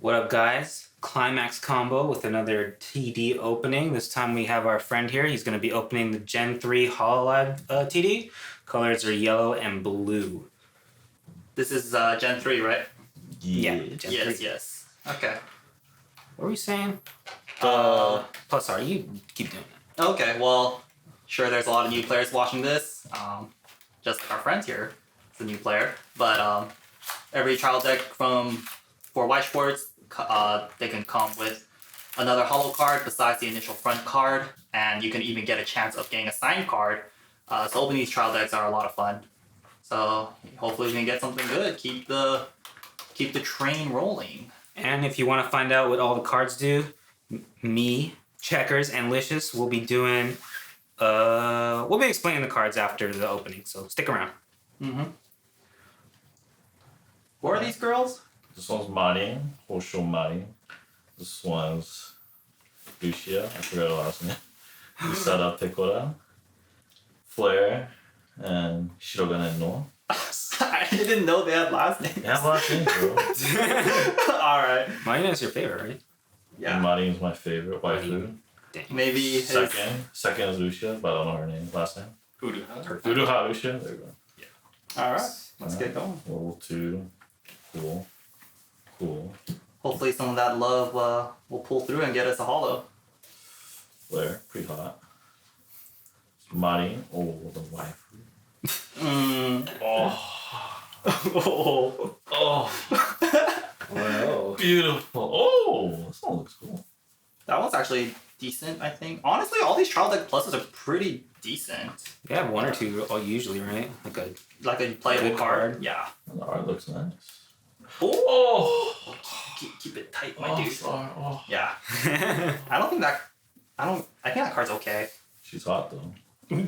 What up, guys? ClimaxCombo with another TD opening. This time we have our friend here. He's going to be opening the Gen 3 Hololive TD. Colors are yellow and blue. This is Gen 3, right? Yeah, Gen 3. Yes. Okay. What were you saying? Plus R, you keep doing that. Okay, well, sure, there's a lot of new players watching this. Just like our friends here, it's a new player. But every trial deck for Weiß Schwarz, they can come with another holo card besides the initial front card, and you can even get a chance of getting a signed card. So opening these trial decks are a lot of fun. So hopefully we can get something good. Keep the train rolling. And if you want to find out what all the cards do, me, Checkers, and Licious will be doing. We'll be explaining the cards after the opening, so stick around. Mm-hmm. Who are these girls? This one's Marine, Houshou Marine. This one's Rushia, I forgot her last name. Usada Pekora, Flare, and Shirogane Noel. I didn't know they had last names. They have last names, bro. Alright. Marina is your favorite, right? Yeah. Marine's my favorite waifu. Maybe his... Second is Rushia, but I don't know her name, last name. Uruha. Uruha Rushia, there we go. Yeah. Alright, let's get going. Level 2, cool. Hopefully some of that love will pull through and get us a holo. Flare, pretty hot. Marine, the waifu. Wow. Beautiful. Oh, this one looks cool. That one's actually decent, I think. Honestly, all these trial deck pluses are pretty decent. They have one or two usually, right? Like a playable good card. card. Yeah. The art looks nice. Oh! Keep it tight, my dude. Sorry. Oh. Yeah. I think that card's okay. She's hot though.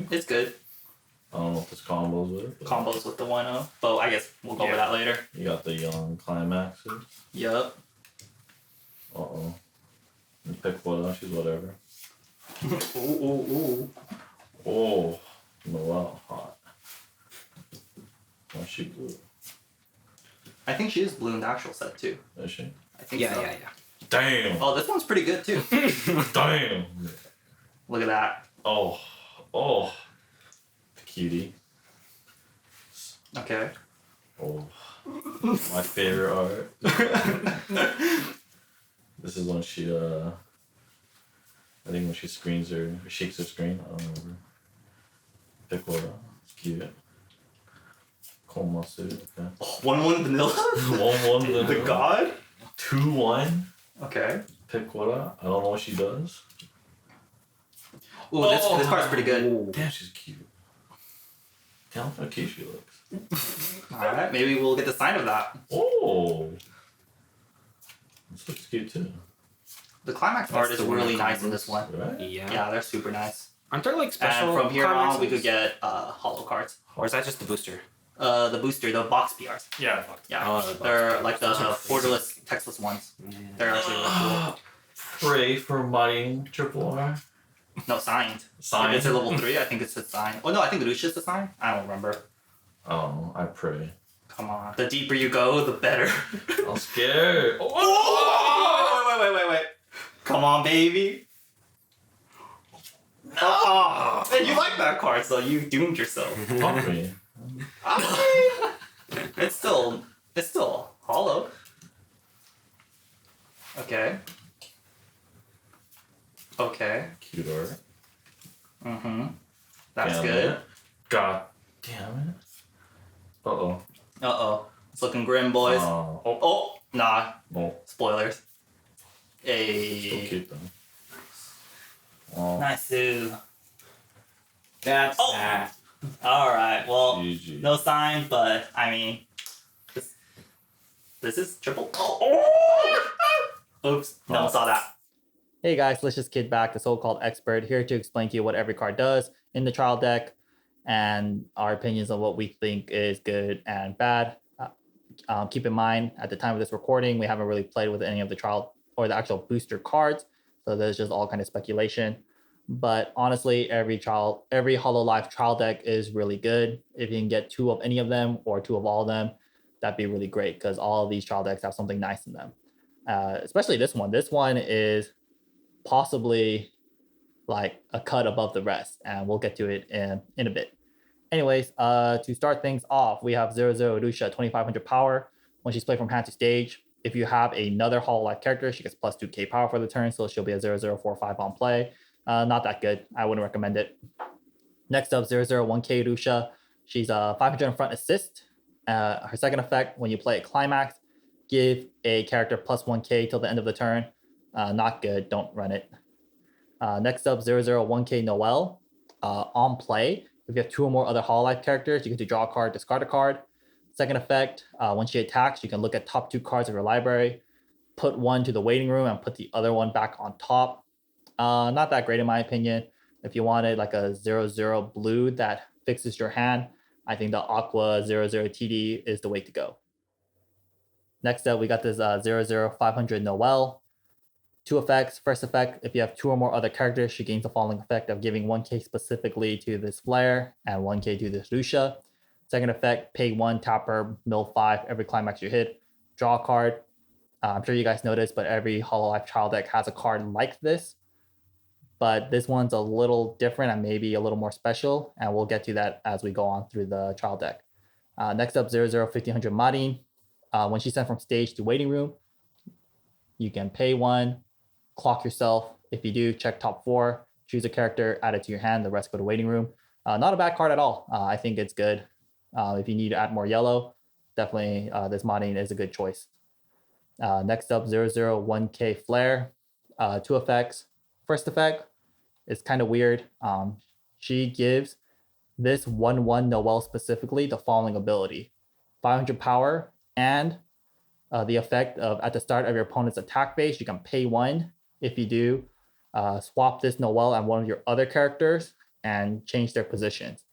It's good. I don't know if this combos with it. Combos with the 1-0. But I guess we'll go over that later. You got the young climaxes. Yup. Uh-oh. You pick one, she's whatever. Ooh. Oh, Noel, hot. Why is she blue? I think she is blue in the actual set too. Is she? I think Yeah. Damn! Oh, this one's pretty good too. Damn! Look at that. Oh. The cutie. Okay. Oh. My favorite art. This is when she, I think when she screens her, shakes her screen, I don't remember. Pekora, it's cute. Komasu, okay. Oh, 1-1 vanilla? 1-1 vanilla. The god? 2-1. Okay. Pekora, I don't know what she does. Ooh, this card's pretty good. Ooh. Damn, she's cute. Damn how cute she looks. Alright, maybe we'll get the sign of that. Oh! This looks cute too. The climax art is the one really that nice in this one. Right? Yeah. Yeah, they're super nice. Aren't there like special And from here climaxes? on, we could get holo cards. Or is that just the booster? The booster, the box PRs. Yeah. Yeah, Oh, the box they're PRs. like the Those are borderless, textless ones. Yeah. They're actually really cool. Pray for Marine Triple R. No, signed. Signed? If it's a level 3, I think it's a sign. Oh no, I think Lucia's a sign. I don't remember. Oh, I pray. Come on. The deeper you go, the better. I'm scared. Oh! Wait. Come on, baby. No. And you like that card, so you doomed yourself. Fuck me. It's still hollow. Okay. Cute art. Mm-hmm. That's Damn good. it. God damn it. Uh-oh. It's looking grim, boys. Oh. Nah. Oh. Spoilers. Still Hey. cute though. Oh. Nice. That's Oh. that. Alright, well, GG. no sign, but I mean, this is triple. Oh! Oops, no one saw that. Hey guys, Licious Kid back, the so-called expert, here to explain to you what every card does in the trial deck and our opinions on what we think is good and bad. Keep in mind, at the time of this recording, we haven't really played with any of the trial or the actual booster cards, so there's just all kind of speculation. But honestly, every Hololive trial deck is really good. If you can get 2 of any of them or 2 of all of them, that'd be really great because all of these trial decks have something nice in them. especially this one. This one is possibly like a cut above the rest, and we'll get to it in a bit. Anyways, to start things off, we have Uruha Rushia, 2500 power. When she's played from hand to stage, if you have another Hololive character, she gets plus 2k power for the turn, so she'll be a 0045 on play. Not that good. I wouldn't recommend it. Next up, 001k Rushia. She's a 500 in front assist. Her second effect, when you play a Climax, give a character plus 1k till the end of the turn. Not good. Don't run it. Next up, 001k Noel. On play, if you have 2 or more other Hololive characters, you get to draw a card, discard a card. Second effect, when she attacks, you can look at top 2 cards of your library, put one to the waiting room, and put the other one back on top. Not that great in my opinion. If you wanted like a 0/0 blue that fixes your hand, I think the Aqua 0/0 TD is the way to go. Next up, we got this 0/0 Noel. 2 effects. First effect, if you have 2 or more other characters, she gains the following effect of giving 1k specifically to this Flare and 1k to this Rushia. Second effect, pay 1, tap her, mill 5 every Climax you hit. Draw a card. I'm sure you guys noticed, but every Hololive trial deck has a card like this. But this one's a little different and maybe a little more special, and we'll get to that as we go on through the trial deck. Next up, 001500 Marine. When she's sent from stage to waiting room, you can pay 1, clock yourself. If you do, check top 4, choose a character, add it to your hand, the rest go to waiting room. Not a bad card at all. I think it's good. If you need to add more yellow, definitely this Marine is a good choice. Next up, 001k Flare. 2 effects. First effect is kind of weird. She gives this 1/1 Noel specifically the following ability: 500 power, and the effect of at the start of your opponent's attack phase, you can pay 1. If you do, swap this Noel and one of your other characters and change their positions.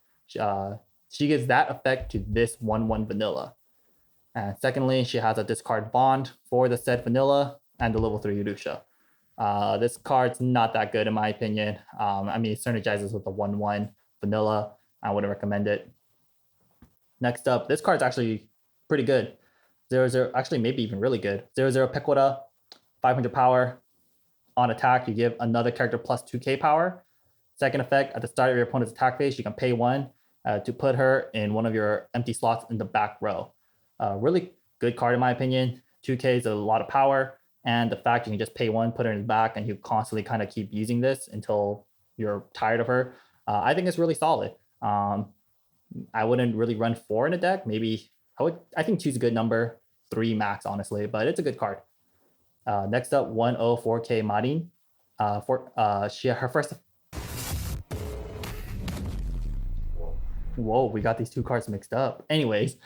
She gives that effect to this 1/1 vanilla. And secondly, she has a discard bond for the said vanilla and the level 3 Rushia. This card's not that good in my opinion. I mean, it synergizes with the 1/1 vanilla. I wouldn't recommend it. Next up, this card's actually pretty good. 0/0, actually maybe even really good. 0/0 Pekora, 500 power. On attack, you give another character plus 2k power. Second effect, at the start of your opponent's attack phase, you can pay 1 to put her in one of your empty slots in the back row. Really good card in my opinion. 2k is a lot of power, and the fact you can just pay 1, put her in the back, and you constantly kind of keep using this until you're tired of her. I think it's really solid. I wouldn't really run 4 in a deck. Maybe I think 2 is a good number. 3 max, honestly, but it's a good card. Next up, 104k Marine. Her first. Whoa, we got these 2 cards mixed up. Anyways,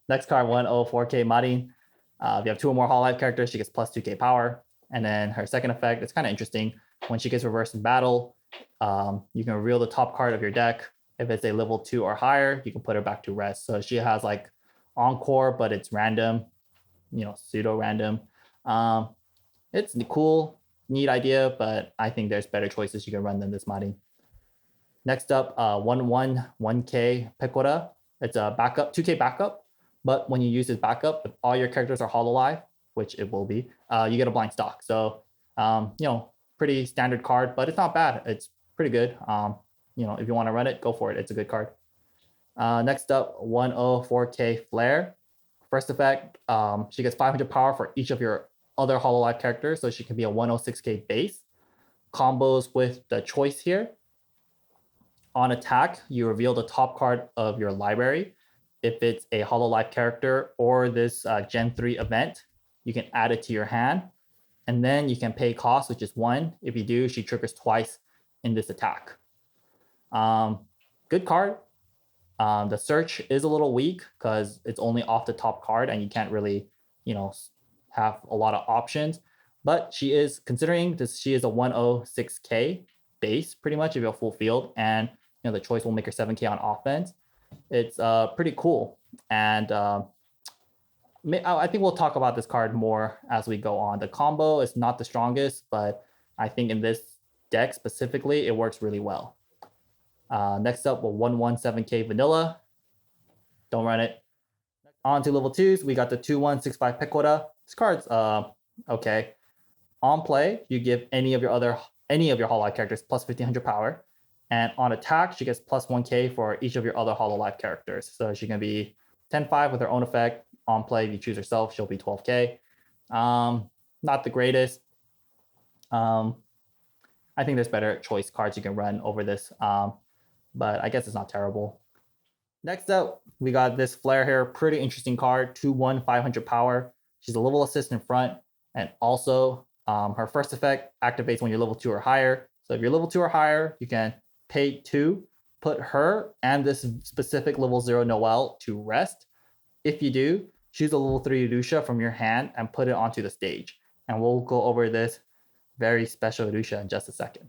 next card, 104k Marine. If you have 2 or more Hololive characters, she gets plus 2k power. And then her second effect, it's kind of interesting. When she gets reversed in battle, you can reveal the top card of your deck. If it's a level 2 or higher, you can put her back to rest. So she has like Encore, but it's random, pseudo random. It's cool, neat idea, but I think there's better choices you can run than this Marine. Next up, 1/1 Pekora. It's a backup, 2k backup, but when you use this backup, if all your characters are Hololive, which it will be, you get a blind stock. So, pretty standard card, but it's not bad. It's pretty good. If you want to run it, go for it. It's a good card. Next up, 104k Flare. First effect, she gets 500 power for each of your other Hololive characters, so she can be a 106k base. Combos with the choice here. On attack, you reveal the top card of your library. If it's a Hololive character or this Gen 3 event, you can add it to your hand. And then you can pay cost, which is 1. If you do, she triggers twice in this attack. Good card. The search is a little weak because it's only off the top card and you can't really, have a lot of options. But she is, considering this, she is a 106k base pretty much if you have full field, and the choice will make her 7k on offense. It's pretty cool. And I think we'll talk about this card more as we go on. The combo is not the strongest, but I think in this deck specifically, it works really well. Next up, 117k Vanilla. Don't run it. On to level 2s, we got the 2165 Pekora. This card's Okay. On play, you give any of your Hololive characters plus 1500 power. And on attack, she gets plus 1k for each of your other Hololive characters. So she can be 10-5 with her own effect. On play, if you choose herself, she'll be 12k. Not the greatest. I think there's better choice cards you can run over this, but I guess it's not terrible. Next up, we got this Flare here. Pretty interesting card. 2/1, 500 power. She's a level assist in front, and also her first effect activates when you're level 2 or higher. So if you're level 2 or higher, you can pay 2, put her and this specific level 0 Noel to rest. If you do, choose a level 3 Rushia from your hand and put it onto the stage. And we'll go over this very special Rushia in just a second.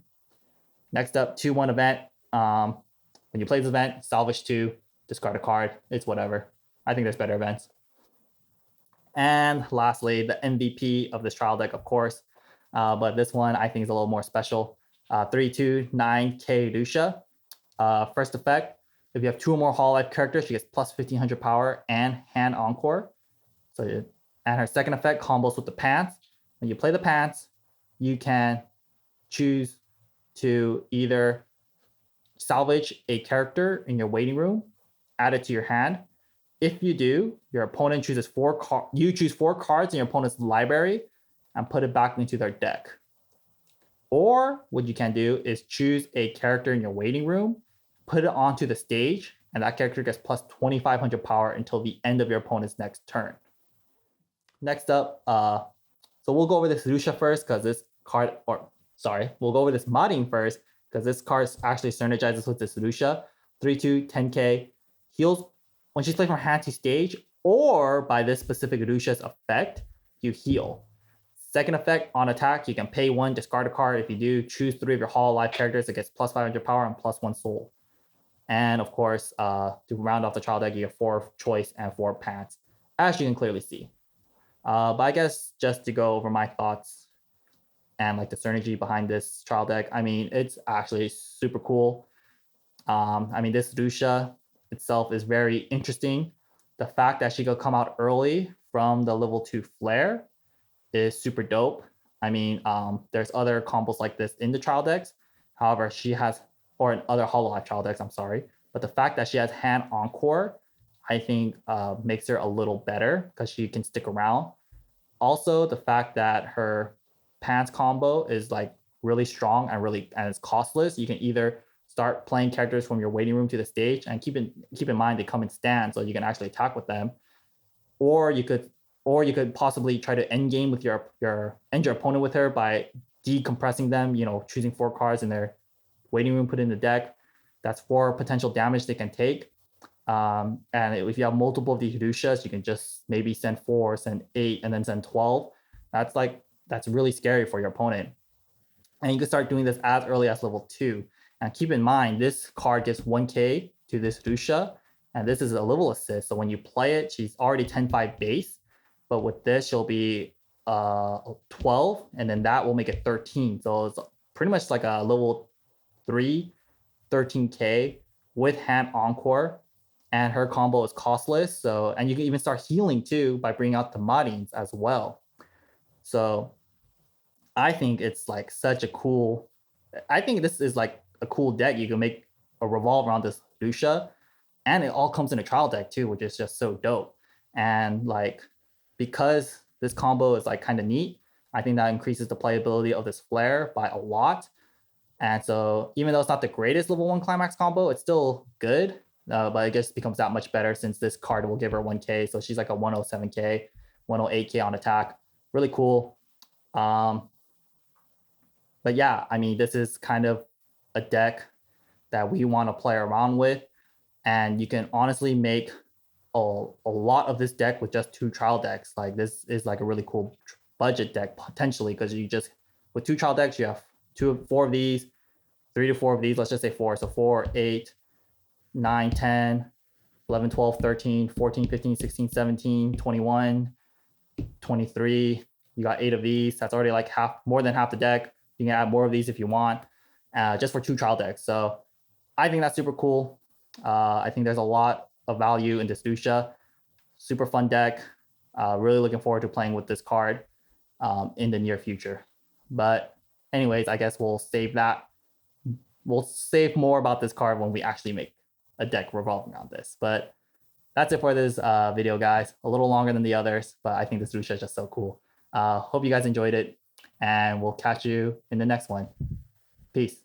Next up, 2/1 event. When you play this event, salvage 2, discard a card. It's whatever. I think there's better events. And lastly, the MVP of this trial deck, of course. But this one I think is a little more special. 3/2, 9k Rushia. First effect, if you have 2 or more Hololive characters, she gets plus 1500 power and hand encore. And her second effect combos with the pants. When you play the pants, you can choose to either salvage a character in your waiting room, add it to your hand. If you do, your opponent chooses you choose 4 cards in your opponent's library and put it back into their deck. Or what you can do is choose a character in your waiting room, put it onto the stage, and that character gets plus 2500 power until the end of your opponent's next turn. Next up, so we'll go over this Rushia first because this card, we'll go over this Marine first because this card actually synergizes with this Rushia. 3/2, 10k, heals when she's played from hand to stage, or by this specific Rushia's effect, you heal. Second effect, on attack, you can pay 1, discard a card. If you do, choose 3 of your Hololive characters. It gets plus 500 power and plus 1 soul. And of course, to round off the trial deck, you get 4 choice and 4 pants, as you can clearly see. But I guess just to go over my thoughts and like the synergy behind this trial deck, I mean, it's actually super cool. I mean, this Rushia itself is very interesting. The fact that she could come out early from the level 2 Flare is super dope. I mean, there's other combos like this in the trial decks. However, she has, or in other Hololive trial decks, I'm sorry. But the fact that she has hand encore, I think makes her a little better because she can stick around. Also, the fact that her pants combo is like really strong and it's costless. You can either start playing characters from your waiting room to the stage, and keep in mind they come in stands, so you can actually attack with them. Or you could possibly try to end game with end your opponent with her by decompressing them. You know, choosing 4 cards in their waiting room, put in the deck. That's 4 potential damage they can take. And if you have multiple of these Rushias, you can just maybe send 4, send 8, and then send 12. That's really scary for your opponent. And you can start doing this as early as level 2. And keep in mind, this card gives 1k to this Rushia, and this is a level assist. So when you play it, she's already 10-5 base. But with this, she'll be 12, and then that will make it 13. So it's pretty much like a level 3, 13k with hand encore. And her combo is costless. So, and you can even start healing too by bringing out the Marines as well. So I think it's like I think this is like a cool deck. You can make a revolve around this Rushia, and it all comes in a trial deck too, which is just so dope. And like, because this combo is like kind of neat, I think that increases the playability of this Flare by a lot. And so even though it's not the greatest level 1 climax combo, it's still good. But it just becomes that much better since this card will give her 1k. So she's like a 107k, 108k on attack. Really cool. But yeah, I mean, this is kind of a deck that we want to play around with. And you can honestly make a lot of this deck with just 2 trial decks. Like, this is like a really cool budget deck potentially, because with 2 trial decks, you have 4 of these, 3 to 4 of these. Let's just say 4. So 4, 8, 9, 10, 11, 12, 13, 14, 15, 16, 17, 21, 23. You got 8 of these. That's already like more than half the deck. You can add more of these if you want, just for 2 trial decks. So I think that's super cool. I think there's a lot of value in this Rushia. Super fun deck. Really looking forward to playing with this card. in the near future. But anyways, I guess we'll save that. We'll save more about this card when we actually make a deck revolving around this. But that's it for this video, guys. A little longer than the others, but I think this Rushia is just so cool. Hope you guys enjoyed it, and we'll catch you in the next one. Peace.